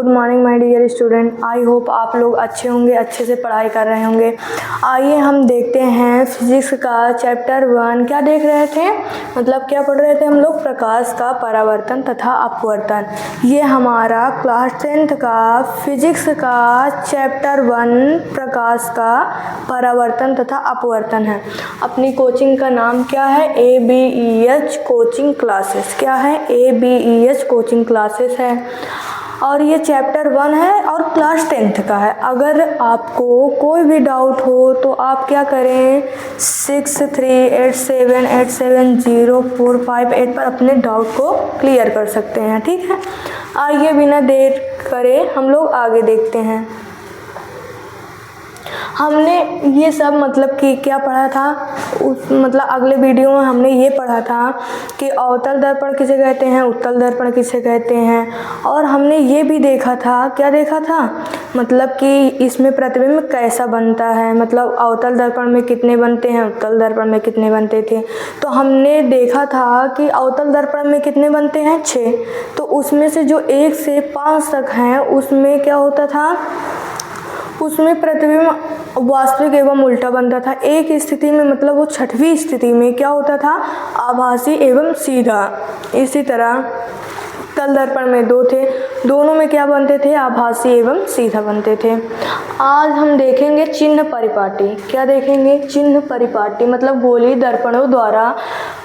Good morning my dear student. I hope आप लोग अच्छे होंगे, अच्छे से पढ़ाई कर रहे होंगे। आइए हम देखते हैं फिजिक्स का चैप्टर 1। क्या देख रहे थे, मतलब क्या पढ़ रहे थे हम लोग? प्रकाश का परावर्तन तथा अपवर्तन। ये हमारा क्लास 10th का फिजिक्स का चैप्टर 1 प्रकाश का परावर्तन तथा अपवर्तन है। अपनी कोचिंग का नाम क्या है? ABEH coaching classes. क्या है? ABEH कोचिंग क्लासेस है और ये चैप्टर 1 है और क्लास 10th का है। अगर आपको कोई भी डाउट हो तो आप क्या करें, 6387870458 पर अपने डाउट को क्लियर कर सकते हैं। ठीक है, आइए बिना देर करे हम लोग आगे देखते हैं। हमने ये सब मतलब कि क्या पढ़ा था, मतलब अगले वीडियो में हमने ये पढ़ा था कि अवतल दर्पण किसे कहते हैं, उत्तल दर्पण किसे कहते हैं। और हमने ये भी देखा था, क्या देखा था, मतलब कि इसमें प्रतिबिंब कैसा बनता है, मतलब अवतल दर्पण में कितने बनते हैं, उत्तल दर्पण में कितने बनते थे। तो हमने देखा था कि अवतल दर्पण में कितने बनते हैं, 6। तो उसमें से जो 1 से 5 तक हैं उसमें क्या होता था, उसमें प्रतिबिंब वास्तविक एवं उल्टा बनता था। एक स्थिति में मतलब वो 6वीं स्थिति में क्या होता था, आभासी एवं सीधा। इसी तरह तल दर्पण में 2 थे, दोनों में क्या बनते थे, आभासी एवं सीधा बनते थे। आज हम देखेंगे चिन्ह परिपाटी। क्या देखेंगे? चिन्ह परिपाटी, मतलब गोलीय दर्पणों द्वारा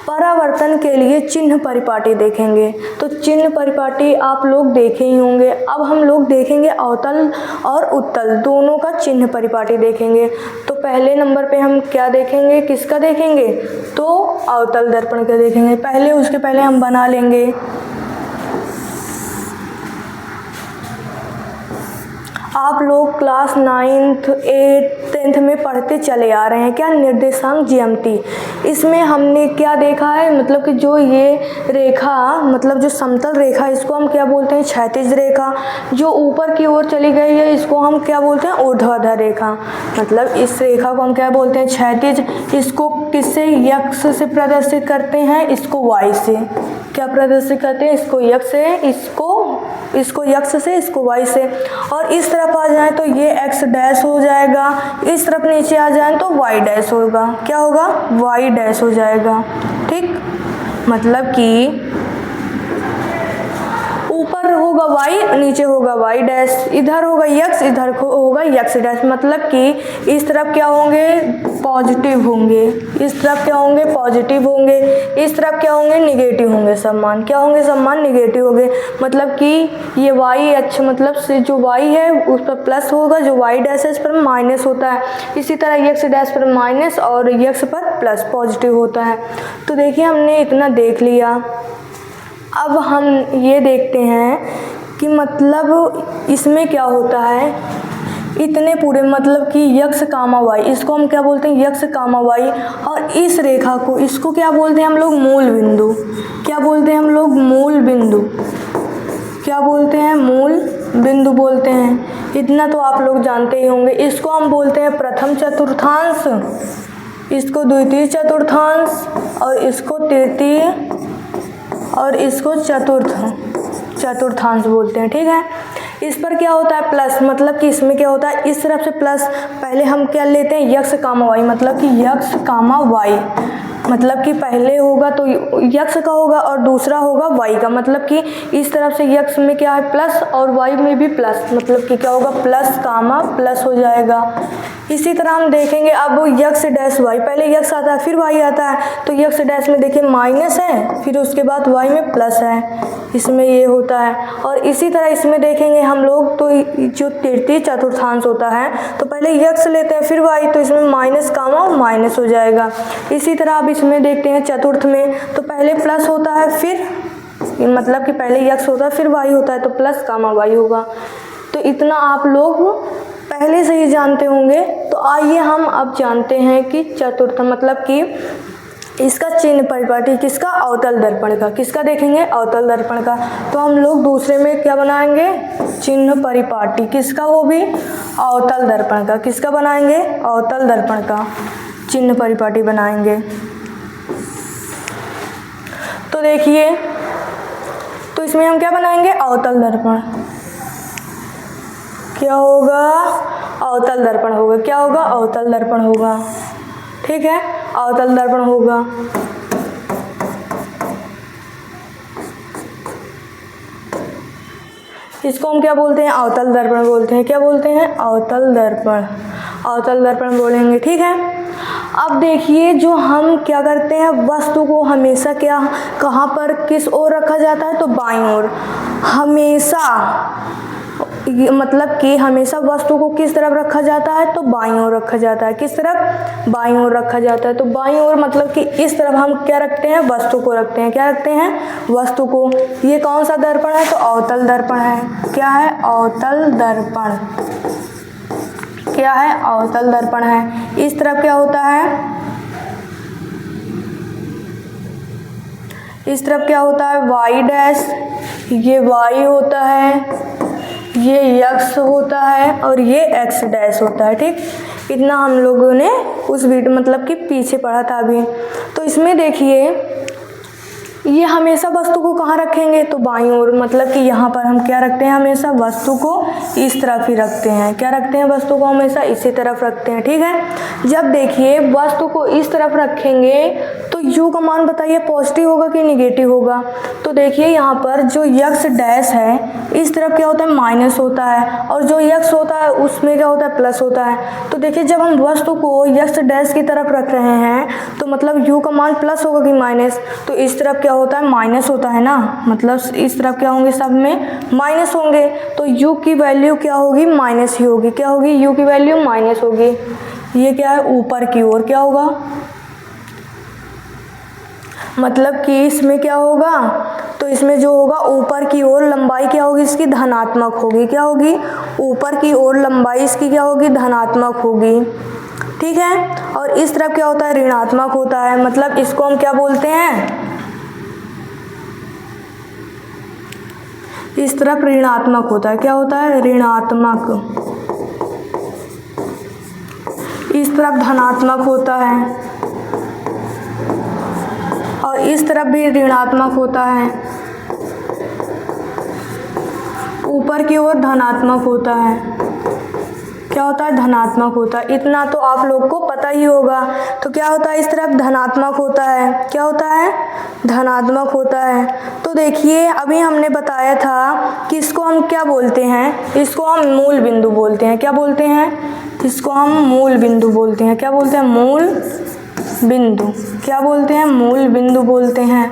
परावर्तन के लिए चिन्ह परिपाटी देखेंगे। तो चिन्ह परिपाटी आप लोग देखे ही होंगे। अब हम लोग देखेंगे अवतल और उत्तल दोनों का चिन्ह परिपाटी देखेंगे। तो पहले नंबर पे हम क्या देखेंगे, किसका देखेंगे, तो अवतल दर्पण का देखेंगे। उसके पहले हम बना लेंगे। आप लोग क्लास 9th 8th 10th में पढ़ते चले आ रहे हैं क्या, निर्देशांक ज्यामिति। इसमें हमने क्या देखा है, मतलब कि जो ये रेखा, मतलब जो समतल रेखा, इसको हम क्या बोलते हैं, क्षैतिज रेखा। जो ऊपर की ओर चली गई है इसको हम क्या बोलते हैं, ऊर्ध्वाधर रेखा। मतलब इस रेखा को हम क्या बोलते हैं, क्षैतिज। इसको किससे, यक्ष से प्रदर्शित करते हैं, इसको y से। क्या प्रदर्शित करते हैं, इसको यक्ष से, इसको यक्ष से, इसको y से। और इस तरफ आ जाए तो ये x डैश हो जाएगा, इस तरफ नीचे आ जाए तो y डैश होगा। क्या होगा, y डैश हो जाएगा। ठीक, मतलब कि ऊपर होगा y, नीचे होगा y डैश, इधर होगा x, इधर होगा x डैश। मतलब कि इस तरफ क्या होंगे, पॉजिटिव होंगे, इस तरफ क्या होंगे, पॉजिटिव होंगे, इस तरफ क्या होंगे, निगेटिव होंगे। सब मान क्या होंगे, सब मान निगेटिव होंगे। मतलब कि ये y अक्ष, मतलब से जो y है उस पर प्लस होगा, जो y डैश है इस पर माइनस होता है। इसी तरह x डैश पर माइनस और x पर प्लस पॉजिटिव होता है। तो देखिए हमने इतना देख लिया। अब हम ये देखते हैं कि मतलब इसमें क्या होता है, इतने पूरे, मतलब कि यक्ष कामा वाई, इसको हम क्या बोलते हैं, यक्ष कामा वाई। और इस रेखा को, इसको क्या बोलते हैं हम लोग, मूल बिंदु। क्या बोलते हैं हम लोग, मूल बिंदु। क्या बोलते हैं, मूल बिंदु बोलते हैं। इतना तो आप लोग जानते ही होंगे। इसको हम बोलते हैं प्रथम चतुर्थांश, इसको द्वितीय चतुर्थांश, और इसको तृतीय, और इसको चतुर्थांश बोलते हैं। ठीक है, इस पर क्या होता है, प्लस। मतलब कि इसमें क्या होता है, इस तरफ से प्लस। पहले हम क्या लेते हैं, यक्ष कामा वाई, मतलब कि यक्ष कामा वाई, मतलब कि पहले होगा तो यक्ष का होगा और दूसरा होगा वाई का। मतलब कि इस तरफ से यक्ष में क्या है, प्लस, और वाई में भी प्लस। मतलब कि क्या होगा, प्लस कामा प्लस हो जाएगा। इसी तरह हम देखेंगे अब यक्ष डैश वाई, पहले यक्ष आता है फिर वाई आता है। तो यक्ष डैश में देखिए माइनस है, फिर उसके बाद वाई में प्लस है, इसमें ये होता है। और इसी तरह इसमें देखेंगे हम लोग तो जो तृतीय चतुर्थांश होता है तो पहले यक्ष लेते हैं फिर वाई, तो इसमें माइनस कामा माइनस हो जाएगा। इसी तरह अब इसमें देखते हैं चतुर्थ में, तो पहले प्लस होता है, फिर मतलब कि पहले यक्ष होता है फिर वाई होता है, तो प्लस कामा वाई होगा। तो इतना आप लोग पहले से ही जानते होंगे। तो आइए हम अब जानते हैं कि चतुर्थ, मतलब कि इसका चिन्ह परिपाटी किसका, अवतल दर्पण का। किसका देखेंगे, अवतल दर्पण का। तो हम लोग दूसरे में क्या बनाएंगे, चिन्ह परिपाटी। किसका, वो भी अवतल दर्पण का। किसका बनाएंगे, अवतल दर्पण का चिन्ह परिपाटी बनाएंगे। तो देखिए, तो इसमें हम क्या बनाएंगे, अवतल दर्पण। क्या होगा, अवतल दर्पण होगा। क्या होगा, अवतल दर्पण होगा। ठीक है, अवतल दर्पण होगा। इसको हम क्या बोलते हैं, अवतल दर्पण बोलते हैं। क्या बोलते हैं, अवतल दर्पण, अवतल दर्पण बोलेंगे। ठीक है, अब देखिए जो हम क्या करते हैं, वस्तु को हमेशा क्या, कहाँ पर, किस ओर रखा जाता है, तो बाईं ओर। हमेशा मतलब कि हमेशा वस्तु को किस तरफ रखा जाता है, तो बाईं ओर रखा जाता है। किस तरफ, बाईं ओर रखा जाता है। तो बाईं ओर मतलब कि इस तरफ हम क्या रखते हैं, वस्तु को रखते हैं। क्या रखते हैं, वस्तु को। ये कौन सा दर्पण है, तो अवतल दर्पण है। क्या है, अवतल दर्पण। क्या है, अवतल दर्पण है। इस तरफ क्या होता है, इस तरफ क्या होता है, वाई डैश, ये वाई होता है, ये यक्स होता है और ये एक्स डैश होता है। ठीक, इतना हम लोगों ने उस वीडियो मतलब कि पीछे पढ़ा था अभी। तो इसमें देखिए ये हमेशा वस्तु को कहाँ रखेंगे, तो बाईं ओर। मतलब कि यहाँ पर हम क्या रखते हैं, हमेशा वस्तु को इस तरफ ही रखते हैं। क्या रखते हैं, वस्तु को हमेशा इसी तरफ रखते हैं। ठीक है, जब देखिए वस्तु को इस तरफ रखेंगे तो u का मान बताइए पॉजिटिव होगा कि निगेटिव होगा। तो देखिए यहाँ पर जो यक्स डैश है इस तरफ क्या होता है, माइनस होता है, और जो यक्स होता है उसमें क्या होता है, प्लस होता है। तो देखिए जब हम वस्तु को यक्स डैश की तरफ रख रहे हैं तो मतलब u का मान प्लस होगा कि माइनस, तो इस तरफ क्या होता है, माइनस होता है ना। मतलब इस तरफ क्या होंगे, सब में माइनस होंगे। तो u की वैल्यू क्या होगी, माइनस ही होगी। क्या होगी, u की वैल्यू माइनस होगी। ये क्या है, ऊपर की ओर क्या होगा, मतलब कि इसमें क्या होगा, तो इसमें जो होगा ऊपर की ओर लंबाई क्या होगी, इसकी धनात्मक होगी। क्या होगी, ऊपर की ओर लंबाई इसकी क्या होगी, धनात्मक होगी। ठीक है, और इस तरफ क्या होता है, ऋणात्मक होता है। मतलब इसको हम क्या बोलते हैं, इस तरफ ऋणात्मक होता है। क्या होता है, ऋणात्मक। इस तरफ धनात्मक होता है और इस तरफ भी ऋणात्मक होता है। ऊपर की ओर धनात्मक होता है। क्या होता है, धनात्मक होता है। इतना तो आप लोग को पता ही होगा। तो क्या होता है, इस तरफ धनात्मक होता है। क्या होता है, धनात्मक होता है। तो देखिए अभी हमने बताया था कि इसको हम क्या बोलते हैं, इसको हम मूल बिंदु बोलते हैं। क्या बोलते हैं, इसको हम मूल बिंदु बोलते हैं। क्या बोलते हैं, मूल बिंदु। क्या बोलते हैं, मूल बिंदु बोलते हैं।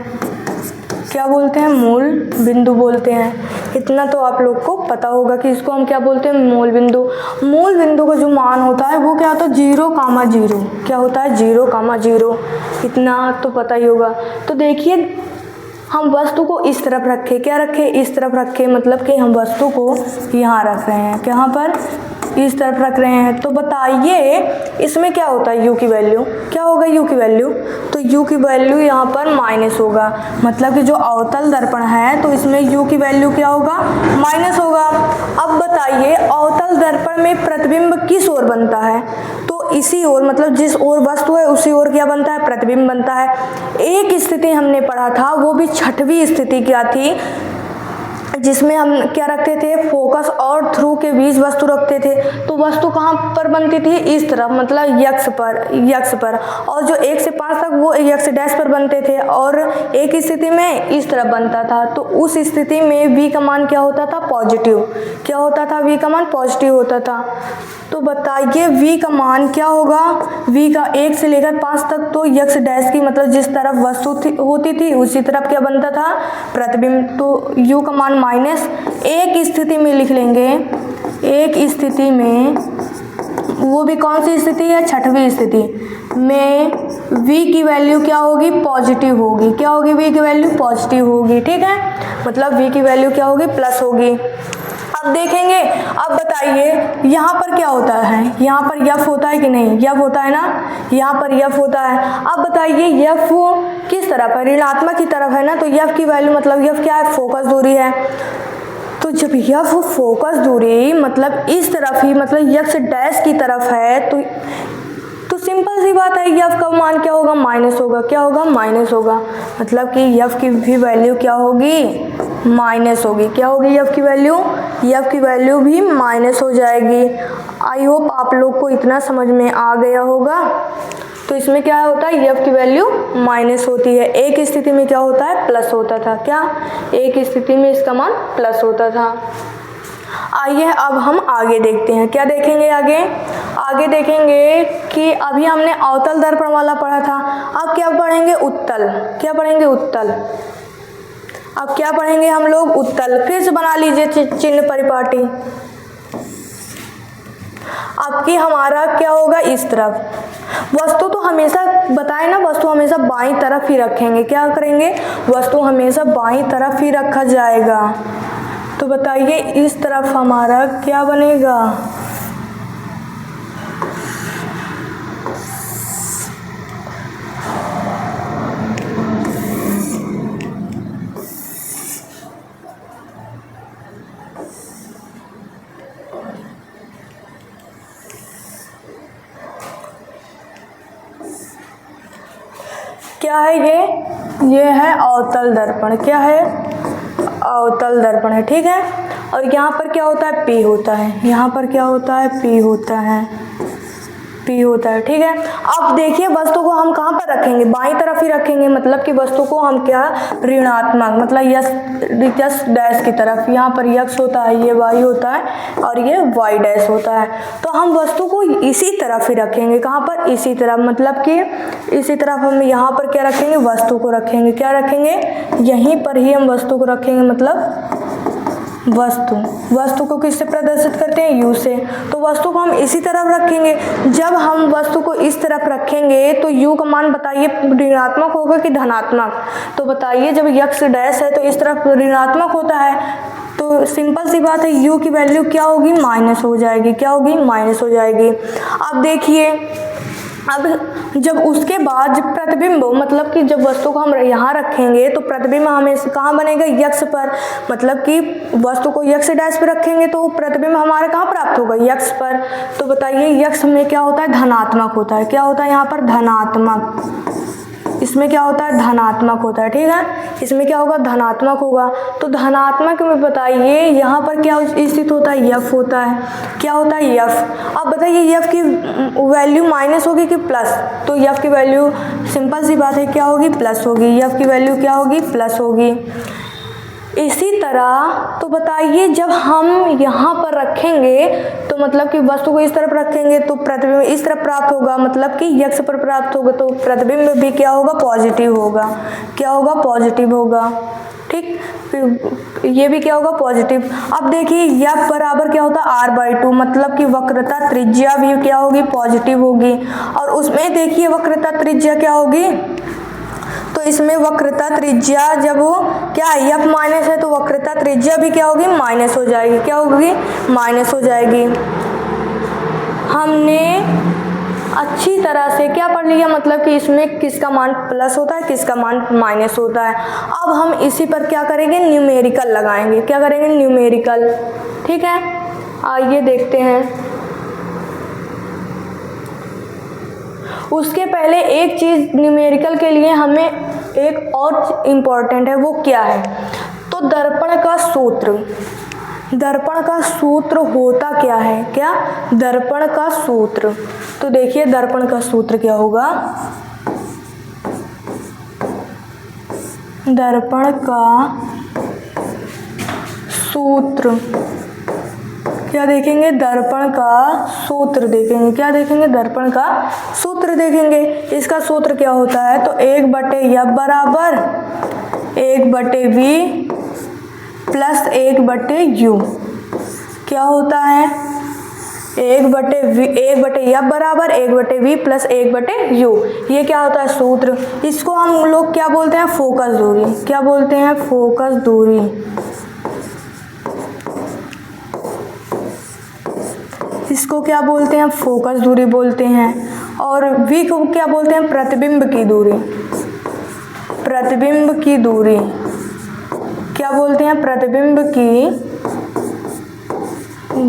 क्या बोलते हैं, मूल बिंदु बोलते हैं। इतना तो आप लोग को पता होगा कि इसको हम क्या बोलते हैं, मूल बिंदु। मूल बिंदु का जो मान होता है वो क्या होता है, 0,0। क्या होता है, 0,0। इतना तो पता ही होगा। तो देखिए हम वस्तु को इस तरफ रखे, क्या रखे, इस तरफ रखे, मतलब कि हम वस्तु को यहाँ रख रहे हैं। कहाँ पर, इस तरफ रख रहे हैं। तो बताइए इसमें क्या होता है, u की वैल्यू क्या होगा, u की वैल्यू, तो u की वैल्यू यहाँ पर माइनस होगा। मतलब कि जो अवतल दर्पण है तो इसमें u की वैल्यू क्या होगा, माइनस होगा। अब बताइए अवतल दर्पण में प्रतिबिंब किस ओर बनता है, तो इसी ओर, मतलब जिस ओर वस्तु है उसी ओर क्या बनता है, प्रतिबिंब बनता है। एक स्थिति हमने पढ़ा था, वो भी छठवीं स्थिति क्या थी, जिसमें हम क्या रखते थे, फोकस और थ्रू के बीच वस्तु रखते थे। तो वस्तु कहाँ पर बनती थी, इस तरफ, मतलब यक्स पर। और जो 1 से 5 तक वो यक्स डैश पर बनते थे और एक स्थिति में इस तरफ बनता था। तो उस स्थिति में v का मान क्या होता था, पॉजिटिव। क्या होता था, v का मान पॉजिटिव होता था। तो बताइए v का मान क्या होगा, v का 1 से लेकर 5 तक तो यक्स डैश की, मतलब जिस तरफ वस्तु होती थी उसी तरफ क्या बनता था, प्रतिबिंब। तो u का मान माइनस। एक स्थिति में लिख लेंगे, एक स्थिति में, वो भी कौन सी स्थिति है, छठवीं स्थिति में v की वैल्यू क्या होगी, पॉजिटिव होगी। क्या होगी, v की वैल्यू पॉजिटिव होगी। ठीक है, मतलब v की वैल्यू क्या होगी, प्लस होगी। अब देखेंगे, अब बताइए यहाँ पर क्या होता है, यहाँ पर यफ होता है कि नहीं, यफ होता है ना, यहाँ पर यफ होता है। अब बताइए यफ किस तरफ है, ऋणात्मक की तरफ है ना। तो यफ की वैल्यू, मतलब यफ क्या है, फोकस दूरी है। तो जब यफ फोकस दूरी मतलब इस तरफ ही, मतलब यक्स डैश की तरफ है, तो सिंपल सी बात है, यफ का मान क्या होगा, माइनस होगा। क्या होगा, माइनस होगा। मतलब कि यफ की भी वैल्यू क्या होगी, माइनस होगी। क्या होगी एफ की वैल्यू? एफ की वैल्यू भी माइनस हो जाएगी। आई होप आप लोग को इतना समझ में आ गया होगा। तो इसमें क्या होता है, एफ की वैल्यू माइनस होती है। एक स्थिति में क्या होता है, प्लस होता था। क्या? एक स्थिति में इसका मान प्लस होता था। आइए अब हम आगे देखते हैं। क्या देखेंगे आगे? आगे देखेंगे कि अभी हमने अवतल दर्पण वाला पढ़ा था, अब क्या पढ़ेंगे? उत्तल। क्या पढ़ेंगे? उत्तल। अब क्या पढ़ेंगे हम लोग? उत्तल। फिर से बना लीजिए चिन्ह परिपाटी। अब कि हमारा क्या होगा, इस तरफ। वस्तु तो हमेशा बताए ना, वस्तु हमेशा बाईं तरफ ही रखेंगे। क्या करेंगे? वस्तु हमेशा बाईं तरफ ही रखा जाएगा। तो बताइए इस तरफ हमारा क्या बनेगा? क्या है ये है अवतल दर्पण। क्या है? अवतल दर्पण है, ठीक है। और यहाँ पर क्या होता है, P होता है। यहाँ पर क्या होता है, P होता है। P होता है, ठीक है। अब देखिए वस्तु को हम कहाँ पर रखेंगे, बाईं तरफ ही रखेंगे। मतलब कि वस्तु को हम क्या, ऋणात्मक, मतलब यस डैश की तरफ। यहाँ पर यक्स होता है, ये वाई होता है और ये वाई डैश होता है। तो हम वस्तु को इसी तरफ ही रखेंगे। कहाँ पर? इसी तरफ। मतलब कि इसी तरफ हम यहाँ पर क्या रखेंगे, वस्तु को रखेंगे। क्या रखेंगे? यहीं पर ही हम वस्तु को रखेंगे। मतलब वस्तु को किससे प्रदर्शित करते हैं, यू से। तो वस्तु को हम इसी तरफ रखेंगे। जब हम वस्तु को इस तरफ रखेंगे तो यू का मान बताइए ऋणात्मक होगा कि धनात्मक? तो बताइए जब यक्स डैश है तो इस तरफ ऋणात्मक होता है, तो सिंपल सी बात है यू की वैल्यू क्या होगी, माइनस हो जाएगी। क्या होगी? माइनस हो जाएगी। अब देखिए, अब जब उसके बाद जब प्रतिबिंब, मतलब कि जब वस्तु को हम यहाँ रखेंगे तो प्रतिबिंब हमें कहाँ बनेगा, यक्स पर। मतलब कि वस्तु को यक्स डैश पर रखेंगे तो प्रतिबिंब हमारा कहाँ प्राप्त होगा, यक्स पर। तो बताइए यक्स में क्या होता है, धनात्मक होता है। क्या होता है यहाँ पर, धनात्मक। इसमें क्या होता है, धनात्मक होता है, ठीक है। इसमें क्या होगा, धनात्मक होगा। तो धनात्मक में बताइए यहाँ पर क्या स्थित होता है, यफ होता है। क्या होता है, यफ। अब बताइए यफ की वैल्यू माइनस होगी कि प्लस? तो यफ की वैल्यू सिंपल सी बात है क्या होगी, प्लस होगी। यफ की वैल्यू क्या होगी, प्लस होगी। इसी तरह तो बताइए जब हम यहाँ पर रखेंगे तो मतलब कि वस्तु को इस तरफ रखेंगे तो प्रतिबिंब इस तरफ प्राप्त होगा। मतलब कि यक्स पर प्राप्त होगा तो प्रतिबिंब भी क्या होगा, पॉजिटिव होगा। क्या होगा, पॉजिटिव होगा, ठीक। फिर ये भी क्या होगा, पॉजिटिव। अब देखिए यफ बराबर क्या होता है, r/2। मतलब कि वक्रता त्रिज्या भी क्या होगी, पॉजिटिव होगी। और उसमें देखिए वक्रता त्रिज्या क्या होगी, तो इसमें वक्रता त्रिज्या जब क्या एफ माइनस है तो वक्रता त्रिज्या भी क्या होगी, माइनस हो जाएगी। क्या होगी, माइनस हो जाएगी। हमने अच्छी तरह से क्या पढ़ लिया, मतलब कि इसमें किसका मान प्लस होता है, किसका मान माइनस होता है। अब हम इसी पर क्या करेंगे, न्यूमेरिकल लगाएंगे। क्या करेंगे, न्यूमेरिकल, ठीक है। आइए देखते हैं। उसके पहले एक चीज न्यूमेरिकल के लिए हमें एक और इम्पॉर्टेंट है, वो क्या है, तो दर्पण का सूत्र। दर्पण का सूत्र होता क्या है, क्या, दर्पण का सूत्र। तो देखिए दर्पण का सूत्र क्या होगा, दर्पण का सूत्र क्या देखेंगे, दर्पण का सूत्र देखेंगे। क्या देखेंगे, दर्पण का सूत्र देखेंगे। इसका सूत्र क्या होता है, तो 1/f बराबर 1/v प्लस 1/u। क्या होता है, 1/f बराबर 1/v प्लस 1/u। ये क्या होता है, सूत्र। इसको हम लोग क्या बोलते हैं, फोकस दूरी। क्या बोलते हैं, फोकस दूरी। इसको क्या बोलते हैं, फोकस दूरी बोलते हैं। और v को क्या बोलते हैं, प्रतिबिंब की दूरी। प्रतिबिंब की दूरी क्या बोलते हैं, प्रतिबिंब की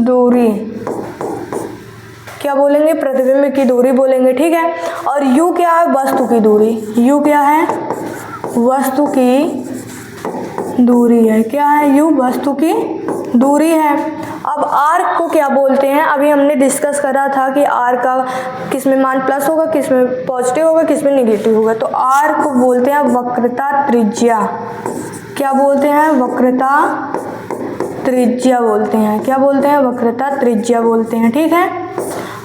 दूरी। क्या बोलेंगे, प्रतिबिंब की दूरी बोलेंगे, ठीक है। और u क्या है, वस्तु की दूरी। u क्या है, वस्तु की दूरी है। क्या है? यू वस्तु की दूरी है। अब आर को क्या बोलते हैं? अभी हमने डिस्कस करा था कि आर का किस में मान प्लस होगा, किस में पॉजिटिव होगा, किस में निगेटिव होगा। तो आर को बोलते हैं वक्रता त्रिज्या। क्या बोलते हैं? वक्रता त्रिज्या बोलते हैं। क्या बोलते हैं? वक्रता त्रिज्या बोलते हैं। ठीक है,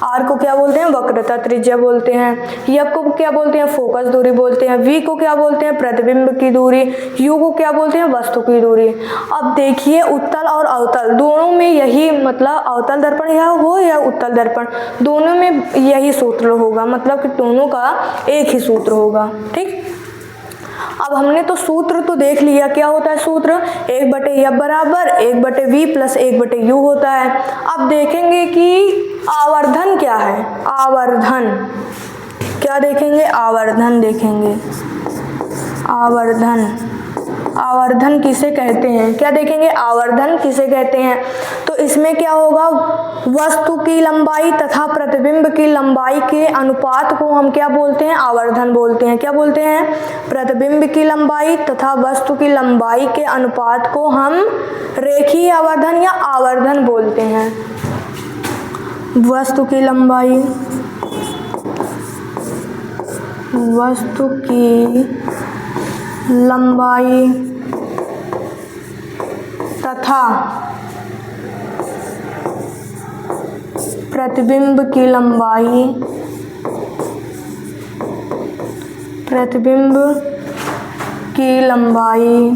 आर को क्या बोलते हैं? वक्रता त्रिज्या बोलते हैं। एफ को क्या बोलते हैं? फोकस दूरी बोलते हैं। वी को क्या बोलते हैं? प्रतिबिंब की दूरी। यू को क्या बोलते हैं? वस्तु की दूरी। अब देखिए, उत्तल और अवतल दोनों में यही, मतलब अवतल दर्पण या हो या उत्तल दर्पण, दोनों में यही सूत्र होगा, मतलब कि दोनों का एक ही सूत्र होगा। ठीक, अब हमने तो सूत्र तो देख लिया। क्या होता है सूत्र? 1/F बराबर 1/V प्लस 1/U होता है। अब देखेंगे कि आवर्धन क्या है। आवर्धन क्या देखेंगे? आवर्धन देखेंगे। आवर्धन, आवर्धन किसे कहते हैं? क्या देखेंगे? आवर्धन किसे कहते हैं? तो इसमें क्या होगा? वस्तु की लंबाई तथा प्रतिबिंब की लंबाई के अनुपात को हम क्या बोलते हैं? आवर्धन बोलते हैं। क्या बोलते हैं? प्रतिबिंब की लंबाई तथा वस्तु की लंबाई के अनुपात को हम रेखीय आवर्धन या आवर्धन बोलते हैं। वस्तु की लंबाई, वस्तु की लंबाई तथा प्रतिबिंब की लंबाई, प्रतिबिंब की लंबाई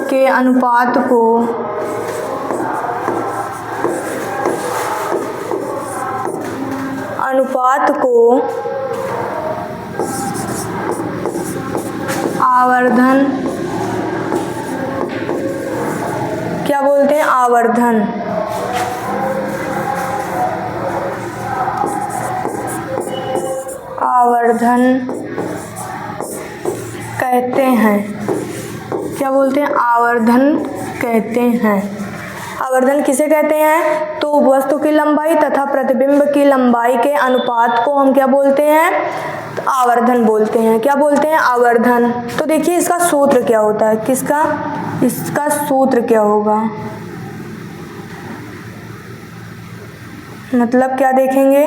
के अनुपात को आवर्धन क्या बोलते हैं? आवर्धन। आवर्धन कहते हैं। क्या बोलते हैं? आवर्धन कहते हैं। आवर्धन किसे कहते हैं? तो वस्तु की लंबाई तथा प्रतिबिंब की लंबाई के अनुपात को हम क्या बोलते हैं? तो आवर्धन बोलते हैं। क्या बोलते हैं? आवर्धन। तो देखिए इसका सूत्र क्या होता है? किसका? इसका सूत्र क्या होगा? मतलब क्या देखेंगे?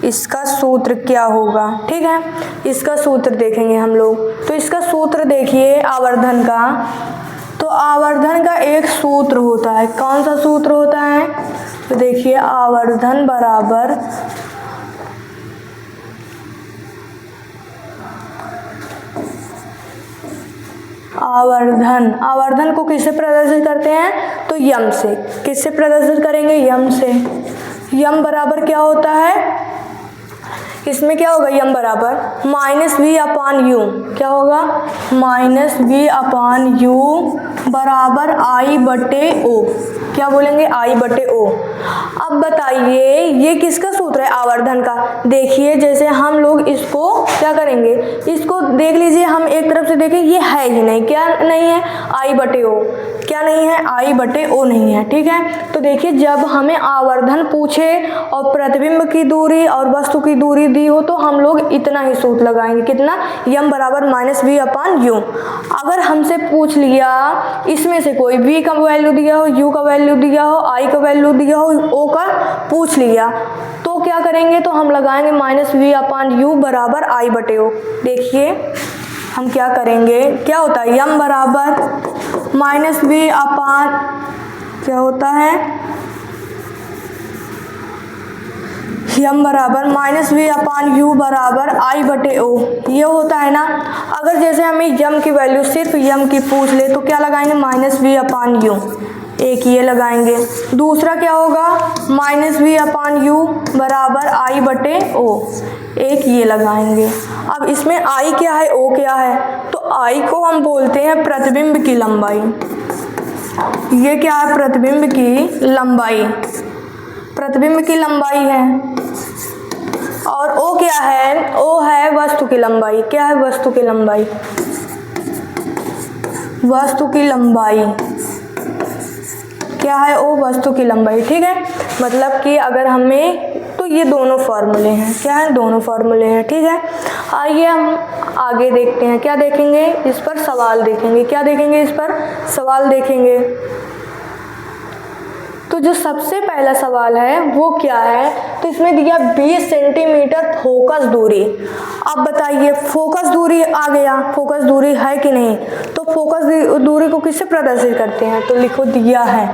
इसका सूत्र क्या होगा? ठीक है, इसका सूत्र देखेंगे हम लोग। तो इसका सूत्र देखिए आवर्धन का, तो आवर्धन का एक सूत्र होता है। कौन सा सूत्र होता है? तो देखिए आवर्धन बराबर आवर्धन, आवर्धन को किससे प्रदर्शित करते हैं? तो यम से। किससे प्रदर्शित करेंगे? यम से। यम बराबर क्या होता है? इसमें क्या होगा? यम बराबर -V/U। क्या होगा? -V/U बराबर I/O। क्या बोलेंगे? I/O। अब बताइए ये किसका सूत्र है? आवर्धन का। देखिए जैसे हम लोग इसको क्या करेंगे, इसको देख लीजिए, हम एक तरफ से देखें, ये है ही नहीं। क्या नहीं है? I/O। क्या नहीं है? I/O नहीं है। ठीक है, तो देखिए जब हमें आवर्धन पूछे और प्रतिबिंब की दूरी और वस्तु की दूरी दी हो तो हम लोग इतना ही सूत्र लगाएंगे। कितना? यम बराबर -V/U। अगर हमसे पूछ लिया इसमें से कोई V का वैल्यू दिया हो, U का वैल्यू दिया हो, I का वैल्यू दिया हो, O का पूछ लिया, तो क्या करेंगे? तो हम लगाएंगे -V/U बराबर I/O। देखिए हम क्या करेंगे, क्या होता है? यम बराबर -V अपान क्या होता है? यम बराबर -V/U बराबर I/O। ये होता है ना। अगर जैसे हमें यम की वैल्यू, सिर्फ यम की पूछ ले, तो क्या लगाएंगे? -V/U। एक ये लगाएंगे। दूसरा क्या होगा? -V/U बराबर I/O। एक ये लगाएंगे। अब इसमें I क्या है, O क्या है? तो I को हम बोलते हैं प्रतिबिंब की लंबाई। ये क्या है? प्रतिबिंब की लंबाई। प्रतिबिंब की लंबाई है। और O क्या है? O है वस्तु की लंबाई। क्या है? वस्तु की लंबाई। वस्तु की लंबाई क्या है? O वस्तु की लंबाई। ठीक है, मतलब कि अगर हमें, तो तो ये दोनों फार्मूले हैं, क्या है, दोनों फार्मूले हैं। ठीक है, आइए हम आगे देखते हैं, क्या देखेंगे, इस पर सवाल देखेंगे, क्या देखेंगे, इस पर सवाल देखेंगे। तो जो सबसे पहला सवाल है वो क्या है, तो इसमें दिया 20 सेंटीमीटर फोकस दूरी। अब बताइए फोकस दूरी आ गया, फोकस दूरी है कि नहीं, तो फोकस दूरी को किससे प्रदर्शित करते हैं, तो लिखो दिया है।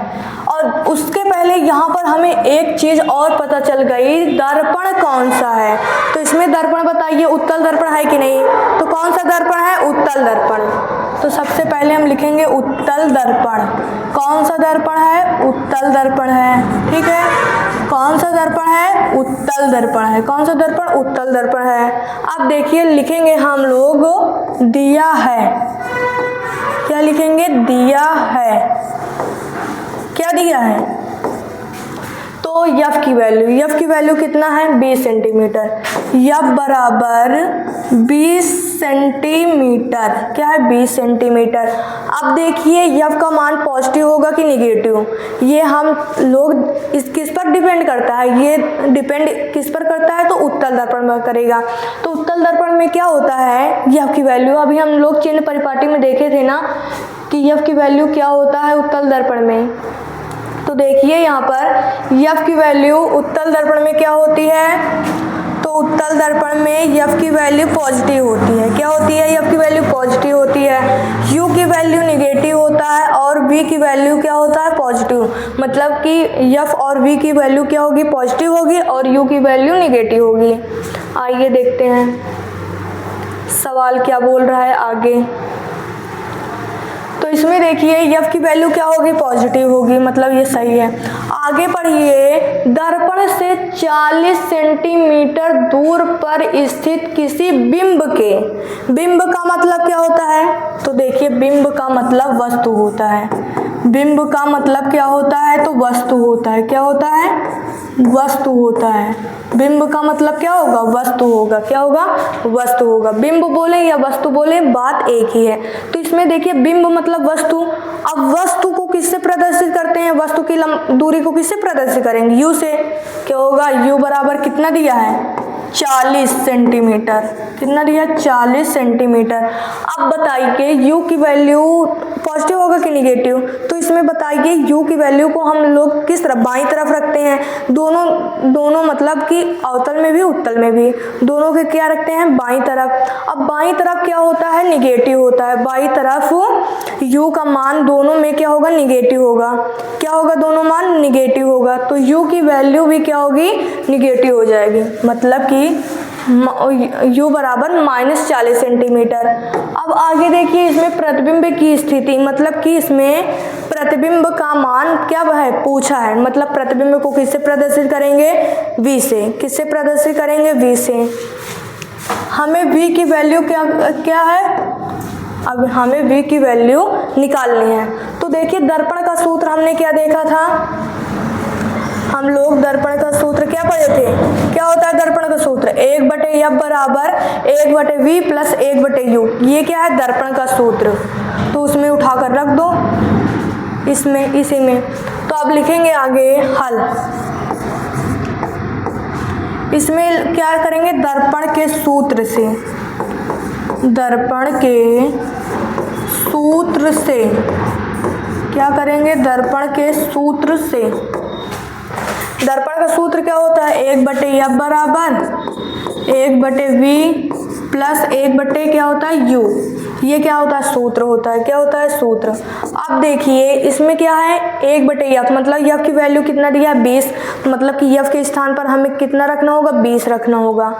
और उसके पहले यहाँ पर हमें एक चीज़ और पता चल गई, दर्पण कौन सा है, तो इसमें दर्पण बताइए उत्तल दर्पण है कि नहीं, तो कौन सा दर्पण है, उत्तल दर्पण। तो सबसे पहले हम लिखेंगे उत्तल दर्पण। कौन सा दर्पण है, उत्तल दर्पण है। ठीक है, कौन सा दर्पण है, उत्तल दर्पण है। कौन सा दर्पण, उत्तल दर्पण है। अब देखिए लिखेंगे हम लोग दिया है, क्या लिखेंगे, दिया है, क्या दिया है, तो यफ की वैल्यू कितना है, 20 सेंटीमीटर। यफ बराबर 20 सेंटीमीटर, क्या है, 20 सेंटीमीटर। अब देखिए यफ का मान पॉजिटिव होगा कि निगेटिव, ये हम लोग इस किस पर डिपेंड करता है, ये डिपेंड किस पर करता है, तो उत्तल दर्पण पर करेगा। तो उत्तल दर्पण में क्या होता है, यफ की वैल्यू, अभी हम लोग चिन्ह परिपाटी में देखे थे ना कि यफ की वैल्यू क्या होता है उत्तल दर्पण में। तो देखिए यहाँ पर यफ की वैल्यू उत्तल दर्पण में क्या होती है, तो उत्तल दर्पण में यफ की वैल्यू पॉजिटिव होती है। क्या होती है, यफ की वैल्यू पॉजिटिव होती है। यू की वैल्यू निगेटिव होता है और वी की वैल्यू क्या होता है, पॉजिटिव। मतलब कि यफ और वी की वैल्यू क्या होगी, पॉजिटिव होगी और यू की वैल्यू निगेटिव होगी। आइए देखते हैं सवाल क्या बोल रहा है आगे। तो इसमें देखिए यफ की वैल्यू क्या होगी, पॉजिटिव होगी, मतलब ये सही है। आगे पढ़िए, दर्पण से 40 सेंटीमीटर दूर पर स्थित किसी बिंब के, बिंब का मतलब क्या होता है, तो देखिए बिंब का मतलब वस्तु होता है। बिंब का मतलब क्या होता है, तो वस्तु होता है। क्या होता है, वस्तु होता है। बिंब का मतलब क्या होगा, वस्तु होगा। क्या होगा, वस्तु होगा। बिंब बोले या वस्तु बोले बात एक ही है। तो इसमें देखिए बिंब मतलब वस्तु। अब वस्तु को किससे प्रदर्शित करते हैं, वस्तु की दूरी को किससे प्रदर्शित करेंगे, यू से। क्या होगा, यू बराबर कितना दिया है, 40 सेंटीमीटर। कितना दिया, 40 सेंटीमीटर। अब बताइए यू की वैल्यू पॉजिटिव होगा कि निगेटिव, तो इसमें बताइए यू की वैल्यू को हम लोग किस तरफ, बाईं तरफ रखते हैं। दोनों मतलब कि अवतल में भी उत्तल में भी दोनों के क्या रखते हैं, बाईं तरफ। अब बाईं तरफ क्या होता है, निगेटिव होता है। बाईं तरफ यू का मान दोनों में क्या होगा, निगेटिव होगा। क्या होगा, दोनों मान निगेटिव होगा, तो यू की वैल्यू भी क्या होगी, निगेटिव हो जाएगी। मतलब कि u बराबर -40 सेंटीमीटर। अब आगे देखिए इसमें प्रतिबिंब की स्थिति, मतलब कि इसमें प्रतिबिंब का मान क्या है, पूछा है। मतलब प्रतिबिंब को किससे प्रदर्शित करेंगे, v से। किससे प्रदर्शित करेंगे, v से। हमें v की वैल्यू क्या है, अब हमें v की वैल्यू निकालनी है। तो देखिए दर्पण का सूत्र हमने क्या देखा था, हम लोग दर्पण का सूत्र क्या पढ़े थे, क्या होता है दर्पण का सूत्र, 1/f बराबर 1/v प्लस 1/u। ये क्या है, दर्पण का सूत्र। तो उसमें उठाकर रख दो, इसमें, इसी में। तो अब लिखेंगे आगे हल। इसमें क्या करेंगे, दर्पण के सूत्र से, दर्पण के सूत्र से क्या करेंगे, दर्पण के सूत्र से। दर्पण का सूत्र क्या होता है, 1/f बराबर 1/v प्लस 1/ क्या होता है, u। ये क्या होता है, सूत्र होता है। क्या होता है, सूत्र। अब देखिए इसमें क्या है, 1/f मतलब f की वैल्यू कितना दिया है, 20। मतलब कि f के स्थान पर हमें कितना रखना होगा, 20 रखना होगा।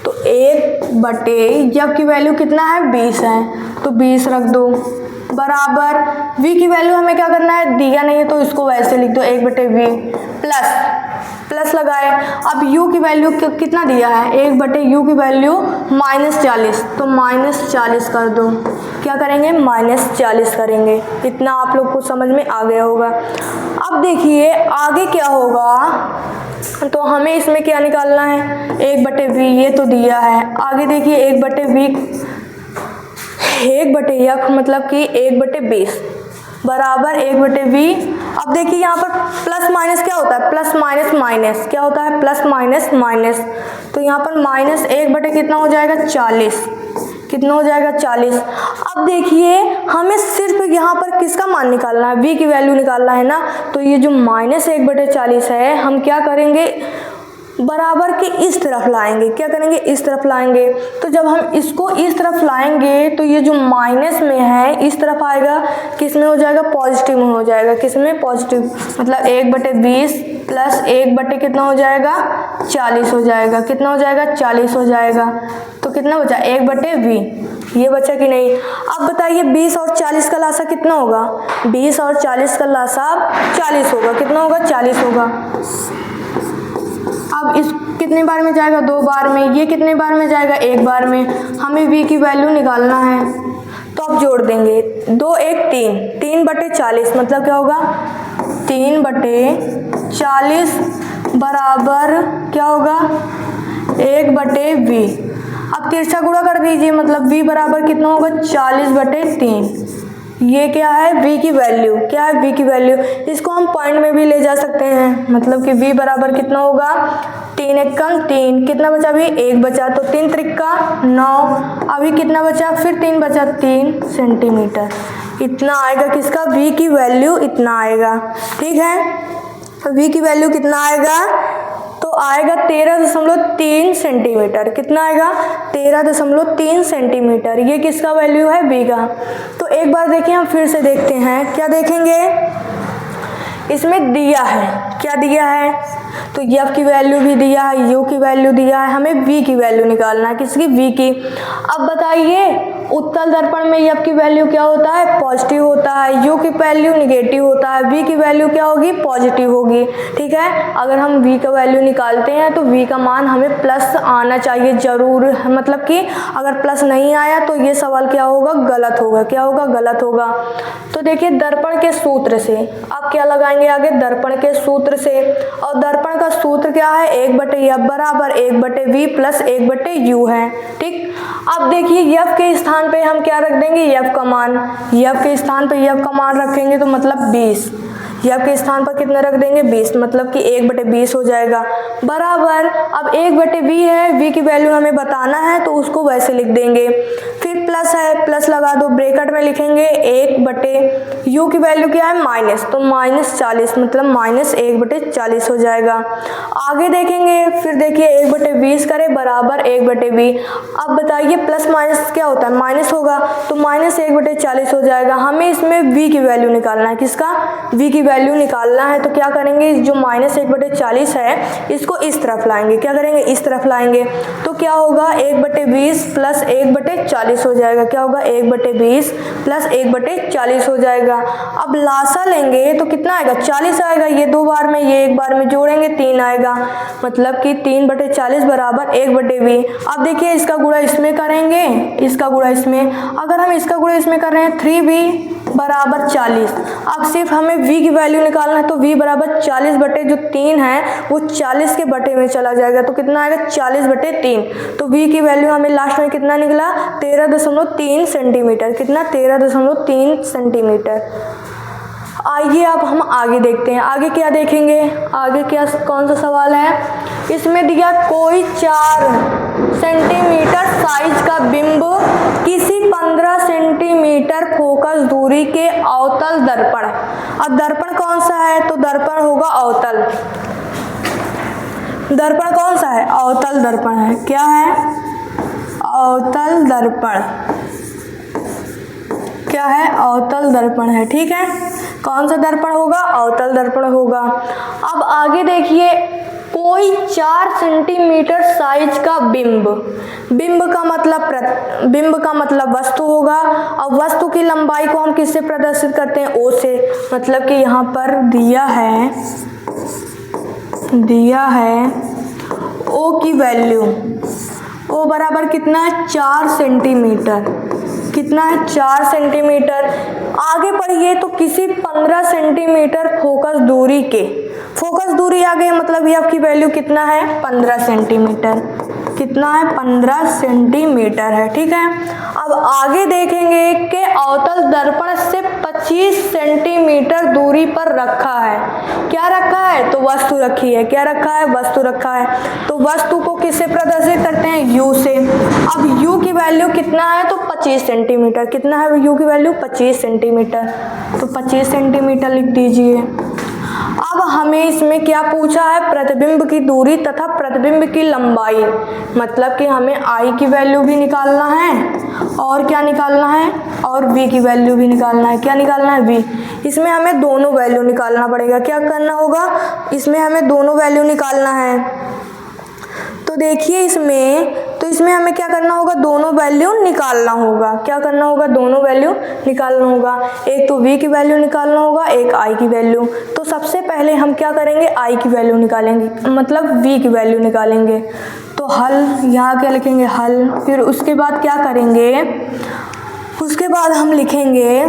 तो 1/f की वैल्यू कितना है, 20 है, तो 20 रख दो बराबर v की वैल्यू हमें क्या करना है, दिया नहीं है तो इसको वैसे लिख दो, 1/v प्लस लगाए। अब u की वैल्यू कितना दिया है, 1/u की वैल्यू -40, तो -40 कर दो। क्या करेंगे, -40 करेंगे। इतना आप लोग को समझ में आ गया होगा। अब देखिए आगे क्या होगा, तो हमें इसमें क्या निकालना है, 1/v, ये तो दिया है। आगे देखिए 1/f मतलब कि 1/20, बराबर 1/v। अब देखिए यहाँ पर प्लस माइनस क्या होता है, प्लस माइनस माइनस क्या होता है, प्लस माइनस माइनस। तो यहाँ पर माइनस 1/, कितना हो जाएगा 40, कितना हो जाएगा 40। अब देखिए हमें सिर्फ यहाँ पर किसका मान निकालना है, v की वैल्यू निकालना है ना। तो ये जो माइनस 1/40 है, हम क्या करेंगे, बराबर के इस तरफ लाएंगे, क्या करेंगे, इस तरफ लाएंगे। तो जब हम इसको इस तरफ लाएंगे तो ये जो माइनस में है इस तरफ आएगा, किस में हो जाएगा, पॉजिटिव में हो जाएगा। किस में, पॉजिटिव, मतलब 1/20 प्लस 1/ कितना हो जाएगा 40 हो जाएगा, कितना हो जाएगा 40 हो जाएगा। तो कितना बचा, 1/v, ये बचा कि नहीं। अब बताइए 20 और 40 का लासा कितना होगा, 20 और 40 का लासा 40 होगा, कितना होगा 40 होगा। अब इस कितने बार में जाएगा, 2 बार में, ये कितने बार में जाएगा, 1 बार में। हमें v की वैल्यू निकालना है तो अब जोड़ देंगे, 2 1 3, 3/40 मतलब क्या होगा 3/40 बराबर क्या होगा 1/v। अब तिरछा गुणा कर दीजिए, मतलब v बराबर कितना होगा 40/3। ये क्या है, v की वैल्यू, क्या है v की वैल्यू। इसको हम पॉइंट में भी ले जा सकते हैं, मतलब कि v बराबर कितना होगा 3 एकम 3, कितना बचा अभी 1 बचा, तो 3 त्रिका 9, अभी कितना बचा, फिर 3 बचा, 3 सेंटीमीटर। इतना आएगा किसका, v की वैल्यू इतना आएगा। ठीक है, तो v की वैल्यू कितना आएगा, तो आएगा 13.3 सेंटीमीटर। कितना आएगा 13.3 सेंटीमीटर। ये किसका वैल्यू है, v का। तो एक बार देखिए हम फिर से देखते हैं, क्या देखेंगे, इसमें दिया है, क्या दिया है, तो f की वैल्यू भी दिया है, u की वैल्यू दिया है, हमें v की वैल्यू निकालना है, किसकी, v की। अब बताइए उत्तल दर्पण में f की वैल्यू क्या होता है, पॉजिटिव होता है, u की वैल्यू निगेटिव होता है, v की वैल्यू क्या होगी, पॉजिटिव होगी। ठीक है, अगर हम v का वैल्यू निकालते हैं तो v का मान हमें प्लस आना चाहिए जरूर, मतलब कि अगर प्लस नहीं आया तो ये सवाल क्या होगा, गलत होगा, क्या होगा, गलत होगा। तो देखिए दर्पण के सूत्र से अब क्या लगाएंगे आगे, दर्पण के सूत्र से, और दर्पण का सूत्र क्या है, 1/f बराबर 1/v प्लस 1/u है। ठीक, अब देखिए f के स्थान पे हम क्या रख देंगे, f का मान, f के स्थान पे f का मान रखेंगे तो मतलब 20, f के स्थान पर कितना रख देंगे 20, मतलब कि 1/20 हो जाएगा, बराबर। अब 1/v है, v की वैल्यू हमें बताना है तो उसको वैसे लिख देंगे। फिर प्लस है, प्लस लगा दो, ब्रैकेट में लिखेंगे 1/u की वैल्यू क्या है माइनस, तो -40 मतलब -1/40 हो जाएगा। आगे देखेंगे, फिर देखिए 1/20 करें बराबर 1/v। अब बताइए प्लस माइनस क्या होता है, माइनस होगा, तो -1/40 हो जाएगा। हमें इसमें v की वैल्यू निकालना है, किसका, v की वैल्यू निकालना है। तो क्या करेंगे, जो -1/40 है इसको इस तरफ लाएंगे, क्या करेंगे, इस तरफ लाएंगे, तो क्या होगा 1/20 प्लस 1/40 हो जाएगा, क्या होगा 1/20 प्लस 1/40 हो जाएगा। अब लासा लेंगे तो कितना आएगा 40 आएगा, ये 2 बार में, ये 1 बार में जोड़ेंगे 3 आएगा, मतलब कि 3/40 बराबर 1/v। अब देखिए इसका गुणा इसमें करेंगे, इसका गुणा इसमें, अगर हम इसका गुणा इसमें कर रहे हैं 3v बराबर 40। अब सिर्फ हमें v की वैल्यू निकालना है, तो v बराबर 40/3 है वो 40 के बटे में चला जाएगा, तो कितना आएगा 40/3। तो v की वैल्यू हमें लास्ट में कितना निकला 13.3 सेंटीमीटर, कितना 13.3 सेंटीमीटर। आइए अब हम आगे देखते हैं, आगे क्या देखेंगे, आगे क्या कौन सा सवाल है, इसमें दिया कोई 4 सेंटीमीटर साइज का बिंब किसी 15 सेंटीमीटर फोकस दूरी के अवतल दर्पण। अब दर्पण कौन सा है, तो दर्पण होगा अवतल, दर्पण कौन सा है, अवतल दर्पण है, क्या है, अवतल दर्पण, क्या है, अवतल दर्पण है। ठीक है, कौन सा दर्पण होगा, अवतल दर्पण होगा। अब आगे देखिए कोई 4 सेंटीमीटर साइज का बिंब, बिंब का मतलब वस्तु होगा, और वस्तु की लंबाई को हम किससे प्रदर्शित करते हैं, ओ से, मतलब कि यहाँ पर दिया है ओ की वैल्यू, ओ बराबर कितना है 4 सेंटीमीटर, कितना है 4 सेंटीमीटर। आगे पढ़िए तो किसी 15 सेंटीमीटर फोकस दूरी के, फोकस दूरी आ गई, मतलब ये आपकी वैल्यू कितना है 15 सेंटीमीटर, कितना है 15 सेंटीमीटर है। ठीक है, अब आगे देखेंगे कि अवतल दर्पण से 25 सेंटीमीटर दूरी पर रखा है। क्या रखा है? तो वस्तु रखी है। क्या रखा है? वस्तु रखा है। तो वस्तु को किससे प्रदर्शित करते हैं? u से। अब u की वैल्यू कितना है? तो 25 सेंटीमीटर। कितना है u की वैल्यू? 25 सेंटीमीटर। तो 25 सेंटीमीटर लिख दीजिए। अब हमें इसमें क्या पूछा है? प्रतिबिंब की दूरी तथा प्रतिबिंब की लंबाई, मतलब कि हमें I की वैल्यू भी निकालना है और क्या निकालना है? और V की वैल्यू भी निकालना है। क्या निकालना है? V। इसमें हमें दोनों वैल्यू निकालना पड़ेगा। क्या करना होगा? इसमें हमें दोनों वैल्यू निकालना है। तो देखिए इसमें हमें क्या करना होगा? दोनों वैल्यू निकालना होगा। क्या करना होगा? दोनों वैल्यू निकालना होगा। एक तो v की वैल्यू निकालना होगा, एक i की वैल्यू। तो सबसे पहले हम क्या करेंगे? i की वैल्यू निकालेंगे, मतलब v की वैल्यू निकालेंगे। तो हल, यहाँ क्या लिखेंगे? हल। फिर उसके बाद क्या करेंगे? उसके बाद हम लिखेंगे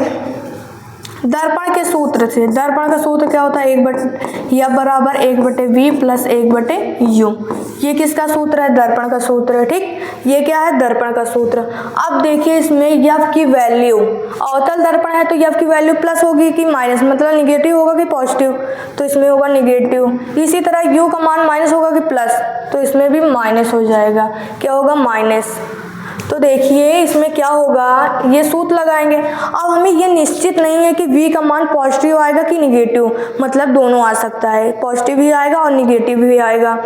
दर्पण के सूत्र से। दर्पण का सूत्र क्या होता है? F बराबर 1/v प्लस 1/u। ये किसका सूत्र है? दर्पण का सूत्र है। ठीक, ये क्या है? दर्पण का सूत्र। अब देखिए इसमें F की वैल्यू, अवतल दर्पण है तो F की वैल्यू प्लस होगी कि माइनस, मतलब निगेटिव होगा कि पॉजिटिव? तो इसमें होगा निगेटिव। इसी तरह u का मान माइनस होगा कि प्लस? तो इसमें भी माइनस हो जाएगा। क्या होगा? माइनस। तो देखिए इसमें क्या होगा? ये सूत्र लगाएंगे। अब हमें ये निश्चित नहीं है कि v का मान पॉजिटिव आएगा कि निगेटिव, मतलब दोनों आ सकता है, पॉजिटिव भी आएगा और निगेटिव भी आएगा।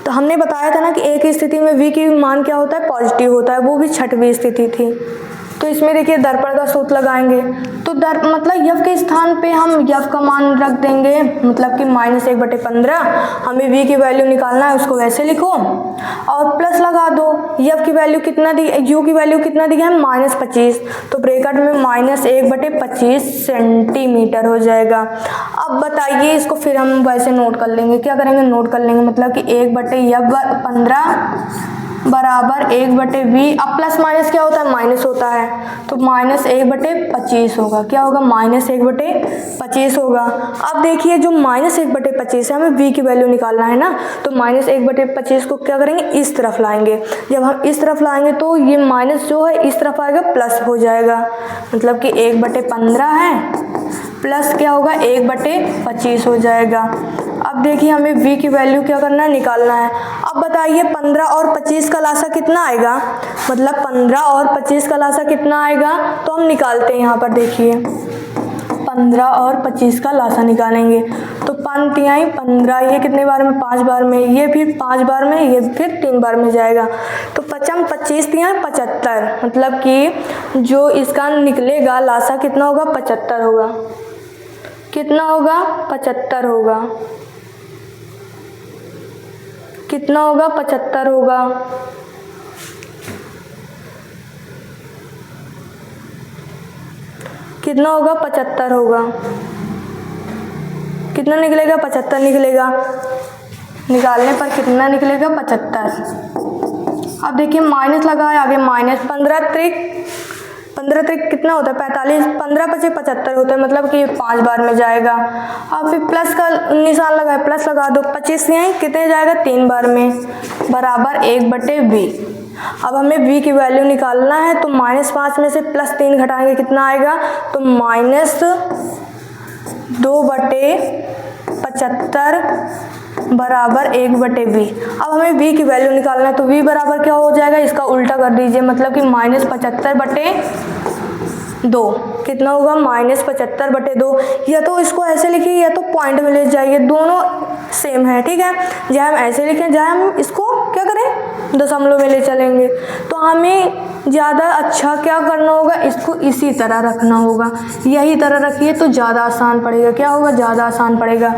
तो हमने बताया था ना कि एक स्थिति में v की मान क्या होता है? पॉजिटिव होता है, वो भी छठवीं स्थिति थी। तो इसमें देखिए दर्पण का सूत्र लगाएंगे। तो मतलब f के स्थान पे हम f का मान रख देंगे, मतलब कि -1/15। हमें v की वैल्यू निकालना है, उसको वैसे लिखो और प्लस लगा दो। f की वैल्यू कितना दी, u की वैल्यू कितना दी है? -25। तो ब्रैकेट में -1/25 सेंटीमीटर हो जाएगा। अब बताइए इसको फिर हम वैसे नोट कर लेंगे। क्या करेंगे? नोट कर लेंगे, मतलब कि 1/15 बराबर 1/v। अब प्लस माइनस क्या होता है? माइनस होता है। तो -1/25 होगा। क्या होगा? -1/25 होगा। अब देखिए जो -1/25 है, हमें v की वैल्यू निकालना है ना, तो -1/25 को क्या करेंगे? इस तरफ लाएंगे। जब हम इस तरफ लाएंगे तो ये माइनस जो है इस तरफ आएगा, प्लस हो जाएगा, मतलब कि 1/15 है प्लस क्या होगा? 1/25 हो जाएगा। अब देखिए हमें v की वैल्यू क्या करना है? निकालना है। अब बताइए 15 और 25 का लासा कितना आएगा? मतलब 15 और 25 का लासा कितना आएगा? तो हम निकालते हैं। यहाँ पर देखिए 15 और 25 का लासा निकालेंगे। तो 5 तिहाई 15, ये कितने बार में? 5 बार में, ये फिर 5 बार में, ये फिर 3 बार में जाएगा। तो 25 तिहाई 75, मतलब कि जो इसका निकलेगा लासा कितना होगा? 75 होगा। कितना होगा? 75 होगा। कितना होगा? 75 होगा। कितना होगा? 75 होगा। कितना निकलेगा? 75 निकलेगा। निकालने पर कितना निकलेगा? 75। अब देखिए माइनस लगा है आगे, -15 त्रिक कितना होता है? 45। 15 × 5 = 75 होता है, मतलब कि 5 बार में जाएगा। अब फिर प्लस का निशान लगा है, प्लस लगा दो। 25 यहाँ कितने जाएगा? 3 बार में, बराबर 1/v। अब हमें v की वैल्यू निकालना है, तो -5 में से +3 घटाएंगे, कितना आएगा? तो -2/75 बराबर 1/v। अब हमें v की वैल्यू निकालना है, तो v बराबर क्या हो जाएगा? इसका उल्टा कर दीजिए, मतलब कि -75/2। कितना होगा? -75/2। या तो इसको ऐसे लिखिए या तो पॉइंट में ले जाइए, दोनों सेम है। ठीक है, चाहे हम ऐसे लिखें चाहे हम इसको क्या करें? दशमलव में ले चलेंगे। तो हमें ज़्यादा अच्छा क्या करना होगा? इसको इसी तरह रखना होगा। यही तरह रखिए तो ज़्यादा आसान पड़ेगा। क्या होगा? ज़्यादा आसान पड़ेगा।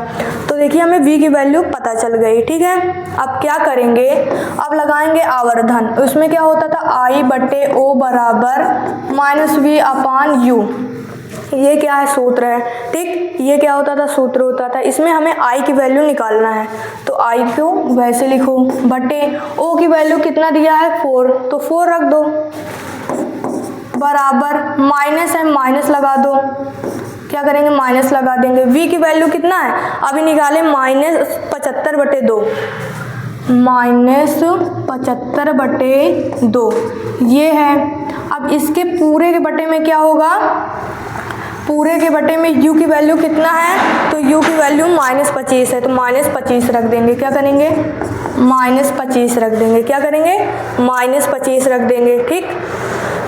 तो देखिए हमें v की वैल्यू पता चल गई। ठीक है, अब क्या करेंगे? अब लगाएंगे आवर्धन। उसमें क्या होता था? I/O बराबर -v/u। ये क्या है? सूत्र है। ठीक, ये क्या होता था? सूत्र होता था। इसमें हमें I की वैल्यू निकालना है, तो I को वैसे लिखो, बटे O की वैल्यू कितना दिया है? 4, तो 4 रख दो, बराबर माइनस है, माइनस लगा दो। क्या करेंगे? माइनस लगा देंगे। v की वैल्यू कितना है? अभी निकाले -75/2, -75/2 ये है। अब इसके पूरे के बटे में क्या होगा? पूरे के बटे में u की वैल्यू कितना है, तो u की वैल्यू -25 है, तो -25 रख देंगे। क्या करेंगे, -25 रख देंगे। क्या करेंगे, -25 रख देंगे। ठीक,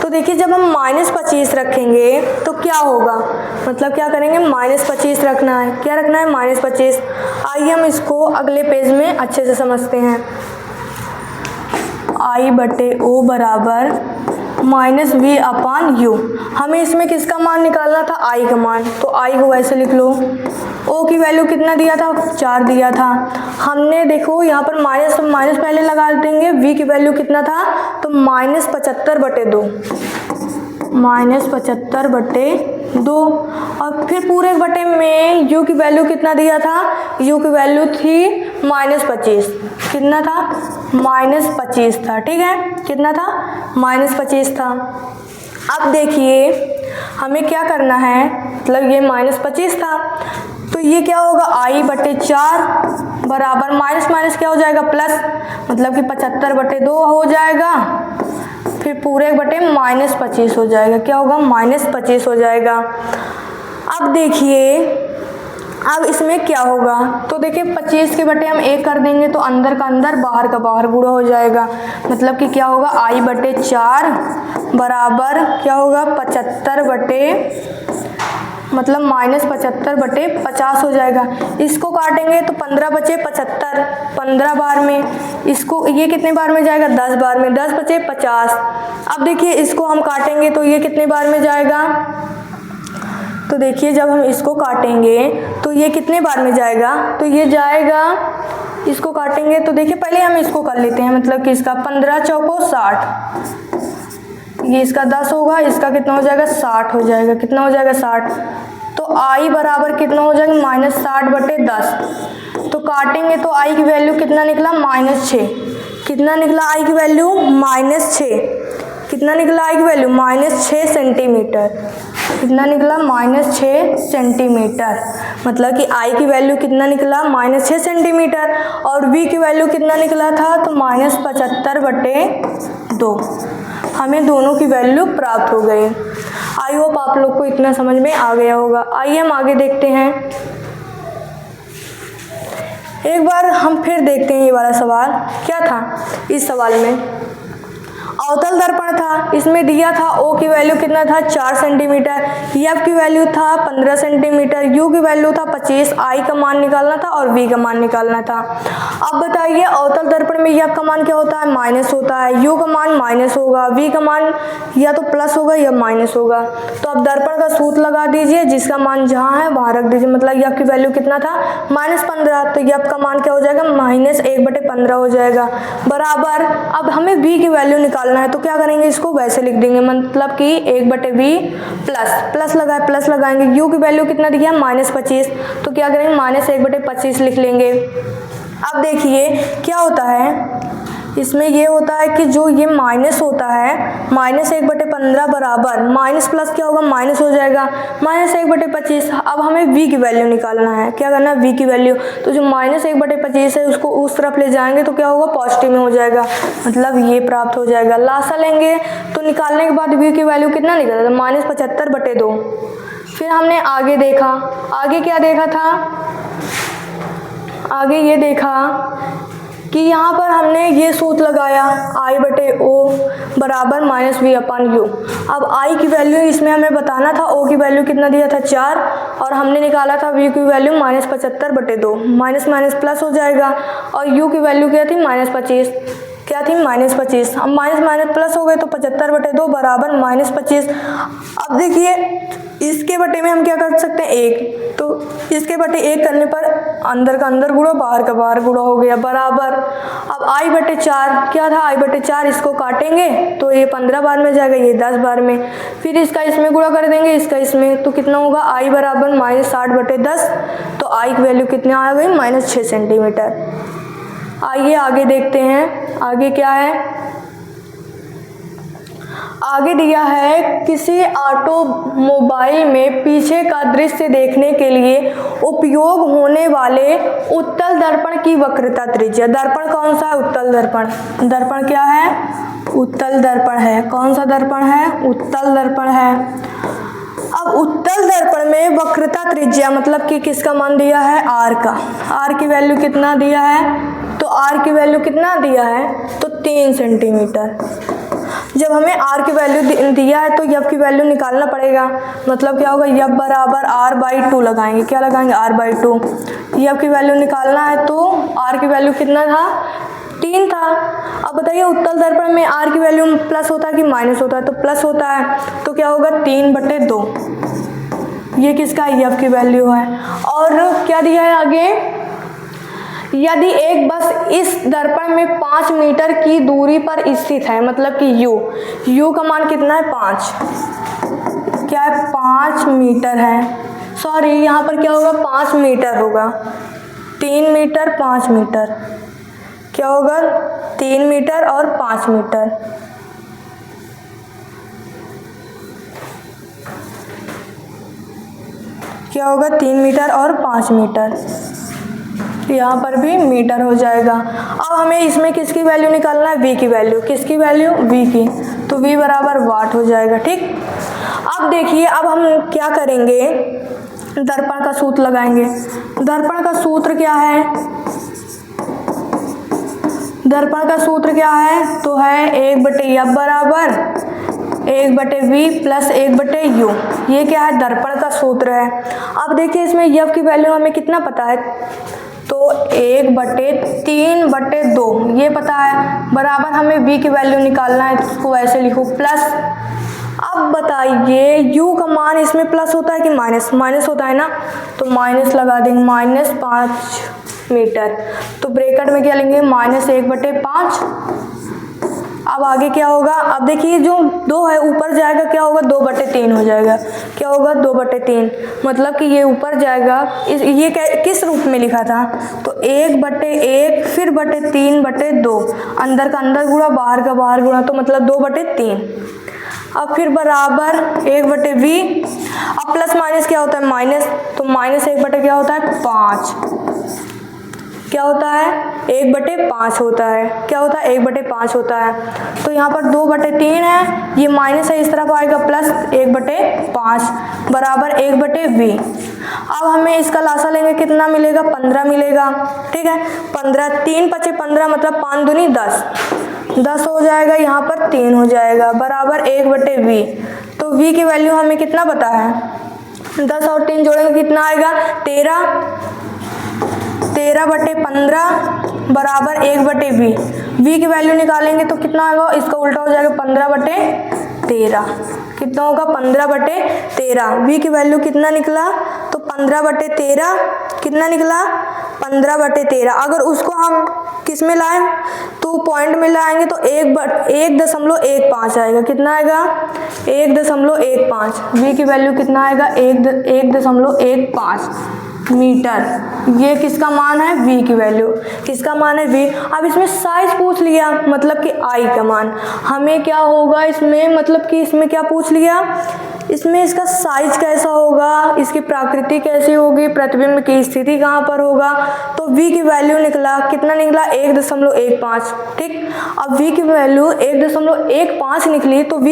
तो देखिए जब हम -25 रखेंगे तो क्या होगा, मतलब क्या करेंगे, -25 रखना है। क्या रखना है, -25। आइए हम इसको अगले पेज में अच्छे से समझते हैं। I/O बराबर -V/U। हमें इसमें किसका मान निकालना था, I का मान, तो I को वैसे लिख लो। O की वैल्यू कितना दिया था, 4 दिया था। हमने देखो यहाँ पर माइनस पहले लगा देंगे। V की वैल्यू कितना था, तो -75/2, -75/2। और फिर पूरे बटे में u की वैल्यू कितना दिया था, u की वैल्यू थी -25। कितना था, -25 था। ठीक है, कितना था, -25 था। अब देखिए हमें क्या करना है, मतलब ये -25 था, तो ये क्या होगा, I/4 बराबर माइनस माइनस क्या हो जाएगा, प्लस, मतलब कि 75/2 हो जाएगा। फिर पूरे बटे -25 हो जाएगा। क्या होगा, -25 हो जाएगा। अब देखिए अब इसमें क्या होगा, तो देखिए 25 के बटे हम 1 कर देंगे तो अंदर का अंदर बाहर का बाहर गुणा हो जाएगा। मतलब कि क्या होगा, I/4 बराबर क्या होगा, 75/50 हो जाएगा। इसको काटेंगे तो 15 बचे 75, 15 बार में। इसको ये कितने बार में जाएगा, 10 बार में, 10 बचे 50। अब देखिए इसको हम काटेंगे तो ये कितने बार में जाएगा, तो देखिए जब हम इसको काटेंगे तो ये कितने बार में जाएगा, तो ये जाएगा, इसको काटेंगे तो देखिए पहले हम इसको कर लेते हैं, मतलब कि इसका 15 चौको 60, ये इसका 10 होगा, इसका कितना हो जाएगा, 60 हो जाएगा। कितना हो जाएगा, 60। तो I बराबर कितना हो जाएगा, -60/10। तो काटेंगे तो I की वैल्यू कितना निकला, -6। कितना निकला I की वैल्यू, -6। कितना निकला I की वैल्यू, -6 सेंटीमीटर। कितना निकला, -6 सेंटीमीटर। मतलब कि I की वैल्यू कितना निकला, -6 सेंटीमीटर। और V की वैल्यू कितना निकला था, तो -75/2। हमें दोनों की वैल्यू प्राप्त हो गई। आई होप आप लोग को इतना समझ में आ गया होगा। आइए हम आगे देखते हैं। एक बार हम फिर देखते हैं ये वाला सवाल क्या था। इस सवाल में अवतल दर्पण था, इसमें दिया था O की वैल्यू कितना था, 4 सेंटीमीटर, F की वैल्यू था 15 सेंटीमीटर, U की वैल्यू था 25, I का मान निकालना था और V का मान निकालना था। अब बताइए अवतल दर्पण में F का मान क्या होता है, माइनस होता है, U का मान माइनस होगा, V का मान या तो प्लस होगा या माइनस होगा। तो अब दर्पण का सूत्र लगा दीजिए, जिसका मान जहाँ है वहाँ रख दीजिए। मतलब F की वैल्यू कितना था, -15, तो F का मान क्या हो जाएगा, -1/15 हो जाएगा, बराबर। अब हमें V की वैल्यू निकालना है, तो क्या करेंगे, इसको वैसे लिख देंगे, मतलब कि 1/V प्लस लगाएंगे। U की वैल्यू कितना दिया, -25, तो क्या करेंगे, -1/25 लिख लेंगे। अब देखिए क्या होता है, इसमें ये होता है कि जो ये माइनस होता है, -1/15 बराबर माइनस प्लस क्या होगा, माइनस हो जाएगा, -1/25। अब हमें V की वैल्यू निकालना है। क्या करना है, V की वैल्यू, तो जो -1/25 है उसको उस तरफ ले जाएंगे तो क्या होगा, पॉजिटिव में हो जाएगा, मतलब ये प्राप्त हो जाएगा। लासा लेंगे तो निकालने के बाद V की वैल्यू कितना निकला, -75/2। फिर हमने आगे देखा, आगे क्या देखा था, आगे ये देखा कि यहाँ पर हमने ये सूत्र लगाया, I/O बराबर -V/U। अब I की वैल्यू इसमें हमें बताना था, O की वैल्यू कितना दिया था, 4, और हमने निकाला था V की वैल्यू -75/2, माइनस माइनस प्लस हो जाएगा। और U की वैल्यू क्या थी, -25, क्या थी, -25। अब माइनस माइनस प्लस हो गए तो 75/2 बराबर -25। अब देखिए इसके बटे में हम क्या कर सकते हैं, 1, तो इसके बटे 1 करने पर अंदर का अंदर गुणा बाहर का बाहर गुणा हो गया, बराबर। अब I/4 क्या था, I/4, इसको काटेंगे तो ये 15 बार में जाएगा, ये 10 बार में। फिर इसका इसमें गुणा कर देंगे, इसका इसमें, तो कितना होगा, I बराबर -60/10। तो I की वैल्यू कितनी आ गई, -6 सेंटीमीटर। आइए आगे देखते हैं, आगे क्या है। आगे दिया है, किसी ऑटोमोबाइल में पीछे का दृश्य देखने के लिए उपयोग होने वाले उत्तल दर्पण की वक्रता त्रिज्या। दर्पण कौन सा है, उत्तल दर्पण। दर्पण क्या है, उत्तल दर्पण है। कौन सा दर्पण है, उत्तल दर्पण है। अब उत्तल दर्पण में वक्रता त्रिज्या मतलब कि किसका मान दिया है, r का। r की वैल्यू कितना दिया है, तो r की वैल्यू कितना दिया है, तो 3 सेंटीमीटर। जब हमें r की वैल्यू दिया है तो यब की वैल्यू निकालना पड़ेगा। मतलब क्या होगा, यब बराबर r/2 लगाएंगे। क्या लगाएंगे, r/2। यब की वैल्यू निकालना है तो r की वैल्यू कितना था, 3 था। अब बताइए उत्तल दर्पण में r की वैल्यू प्लस होता है कि माइनस होता है, तो प्लस होता है। तो क्या होगा, 3/2। ये किसका, यब की वैल्यू है। और क्या दिया है आगे, यदि एक बस इस दर्पण में 5 मीटर की दूरी पर स्थित है, मतलब कि u का मान कितना है, 5। क्या है, 5 मीटर है। सॉरी, यहाँ पर क्या होगा, 5 मीटर होगा। 3 मीटर 5 मीटर, क्या होगा, 3 मीटर और 5 मीटर। क्या होगा, 3 मीटर और 5 मीटर। यहाँ पर भी मीटर हो जाएगा। अब हमें इसमें किसकी वैल्यू निकालना है, v की वैल्यू। किसकी वैल्यू, v की। तो v बराबर वाट हो जाएगा। ठीक, अब देखिए, अब हम क्या करेंगे, दर्पण का सूत्र लगाएंगे। दर्पण का सूत्र क्या है, दर्पण का सूत्र क्या है, तो है 1/f बराबर 1/v प्लस 1/u। ये क्या है, दर्पण का सूत्र है। अब देखिए इसमें यफ की वैल्यू हमें कितना पता है, तो 1/3/2 ये पता है, बराबर हमें v की वैल्यू निकालना है, तो उसको ऐसे लिखो प्लस। अब बताइए u का मान इसमें प्लस होता है कि माइनस, माइनस होता है ना, तो माइनस लगा देंगे, -5 मीटर। तो ब्रैकेट में क्या लेंगे, -1/5। अब आगे क्या होगा, अब देखिए जो 2 है ऊपर जाएगा, क्या होगा, 2/3 हो जाएगा। क्या होगा, 2/3। मतलब कि ये ऊपर जाएगा। ये किस रूप में लिखा था, तो 1/1 फिर 3/2, अंदर का अंदर गुणा बाहर का बाहर गुणा, तो मतलब 2/3। अब फिर बराबर 1/v। अब प्लस माइनस क्या होता है, माइनस, तो -1 क्या होता है, 5। क्या होता है, 1/5 होता है। क्या होता है, 1/5 होता है। तो यहाँ पर 2/3 है, ये माइनस है, इस तरफ आएगा प्लस 1/5 बराबर 1/v। अब हमें इसका लासा लेंगे, कितना मिलेगा, 15 मिलेगा। ठीक है, 15, 3 × 5 = 15, मतलब 5 दूनी 10, 10 हो जाएगा, यहाँ पर 3 हो जाएगा बराबर 1/v। तो v की वैल्यू हमें कितना पता है, 10 और 3 जोड़ेंगे कितना आएगा, 13/15 बराबर 1/v। v की वैल्यू निकालेंगे तो कितना आएगा, इसका उल्टा हो जाएगा, 15/13। कितना होगा, 15/13। v की वैल्यू कितना निकला, तो 15/13 कितना निकला, 15/13। अगर उसको हम किस में लाएं, तो पॉइंट में लाएंगे तो 1.15 आएगा। कितना आएगा, 1.15। v की वैल्यू कितना आएगा, 1.15 मीटर। ये किसका मान है, v की वैल्यू। किसका मान है, v। अब इसमें साइज पूछ लिया, मतलब कि i का मान। हमें क्या होगा इसमें, मतलब कि इसमें क्या पूछ लिया, इसमें इसका साइज कैसा होगा, इसकी प्रकृति कैसी होगी, प्रतिबिंब की स्थिति कहाँ पर होगा। तो v की वैल्यू निकला, कितना निकला, 1.15। ठीक, अब v की वैल्यू 1.15 निकली, तो v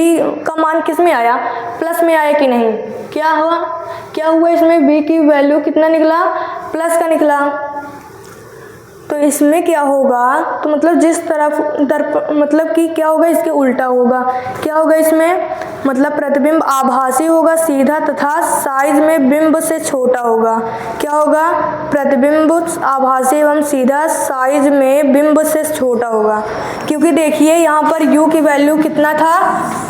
का मान किस में आया, प्लस में आया कि नहीं। क्या हुआ, क्या हुआ, इसमें v की वैल्यू कितना निकला, प्लस का निकला। तो इसमें क्या होगा, तो मतलब जिस तरफ मतलब कि क्या होगा, इसके उल्टा होगा। क्या होगा इसमें, मतलब प्रतिबिंब आभासी होगा सीधा, तथा साइज में बिंब से छोटा होगा। क्या होगा, प्रतिबिंब आभासी एवं सीधा साइज में बिंब से छोटा होगा। क्योंकि देखिए यहाँ पर u की वैल्यू कितना था,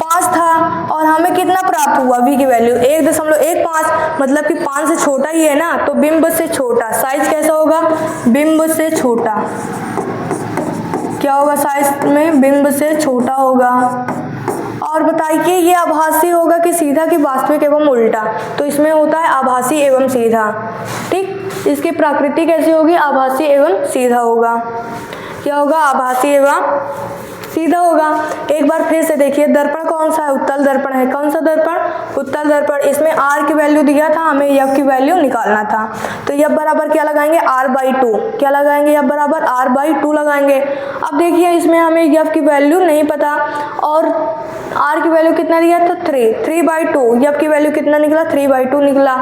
5 था, और हमें कितना प्राप्त हुआ, v की वैल्यू 1.15, मतलब कि 5 से छोटा ही है ना, तो बिंब से छोटा। साइज कैसा होगा, बिंब से छोटा। क्या होगा, साइज में बिंब से छोटा होगा। और बताइए ये आभासी होगा कि सीधा, कि वास्तविक एवं उल्टा। तो इसमें होता है आभासी एवं सीधा। ठीक, इसकी प्रकृति कैसी होगी, आभासी एवं सीधा होगा। क्या होगा, आभासी एवं सीधा होगा। एक बार फिर से देखिए, दर्पण कौन सा है, उत्तल दर्पण है। कौन सा दर्पण, उत्तल दर्पण। इसमें r की वैल्यू दिया था, हमें f की वैल्यू निकालना था। तो f बराबर क्या लगाएंगे, r/2। क्या लगाएंगे, f बराबर r/2 लगाएंगे। अब देखिए इसमें हमें f की वैल्यू नहीं पता और r की वैल्यू कितना दिया था, 3/2। f की वैल्यू कितना निकला, 3/2 निकला।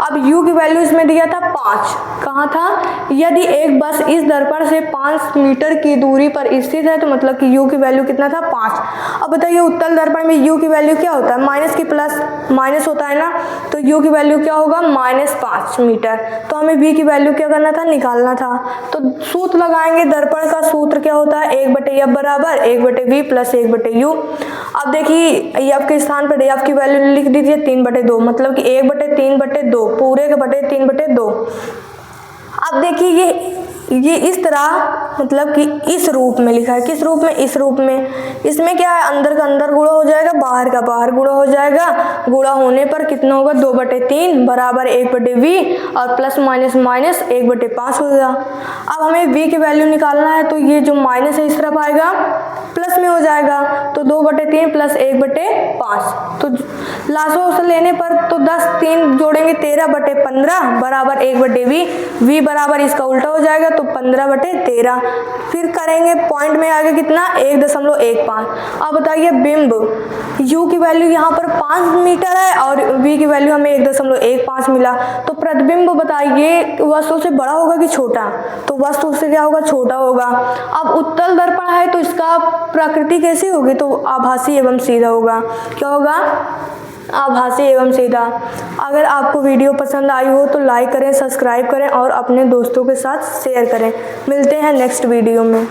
अब u की वैल्यू इसमें दिया था 5। कहाँ था, यदि एक बस इस दर्पण से 5 मीटर की दूरी पर स्थित है तो मतलब कि u की वैल्यू कितना था, 5। अब बताइए उत्तल दर्पण में u की वैल्यू क्या होता है, माइनस की प्लस माइनस होता है ना, तो u की वैल्यू क्या होगा, -5 मीटर। तो हमें v की वैल्यू क्या करना था, निकालना था। तो सूत्र लगाएंगे, दर्पण का सूत्र क्या होता है, 1/f बराबर 1/v प्लस 1/u। अब देखिए f के स्थान पर f की वैल्यू लिख दीजिए 3/2, मतलब कि 1/3/2, पूरे के बटे 3/2। अब देखिए ये इस तरह मतलब कि इस रूप में लिखा है। किस रूप में, इस रूप में। इसमें क्या है, अंदर का अंदर गुणा हो जाएगा, बाहर का बाहर गुणा हो जाएगा। गुणा होने पर कितना होगा, 2/3 बराबर 1/v और प्लस माइनस माइनस 1/5 होगा। अब हमें v की वैल्यू निकालना है, तो ये जो माइनस है इस तरफ आएगा, प्लस में हो जाएगा। तो 2/3 प्लस 1/5। तो लास्ट ऑप्शन लेने पर तो 10 3 जोड़ेंगे 13/15 बराबर 1/v। v बराबर इसका उल्टा हो जाएगा तो 15/13। फिर करेंगे पॉइंट में आगे कितना, 1.15। अब बताइए बिंब, u की वैल्यू यहाँ पर 5 मीटर है और v की वैल्यू हमें 1.15 मिला। तो प्रतिबिंब बताइए वस्तु से बड़ा होगा कि छोटा, तो वस्तु से क्या होगा, छोटा होगा। अब उत्तल दर्पण है तो इसका प्रकृति कैसी होगी, तो आभासी एवं सीधा होगा। क्या होगा, आभासी एवं सीधा। अगर आपको वीडियो पसंद आई हो तो लाइक करें, सब्सक्राइब करें और अपने दोस्तों के साथ शेयर करें। मिलते हैं नेक्स्ट वीडियो में।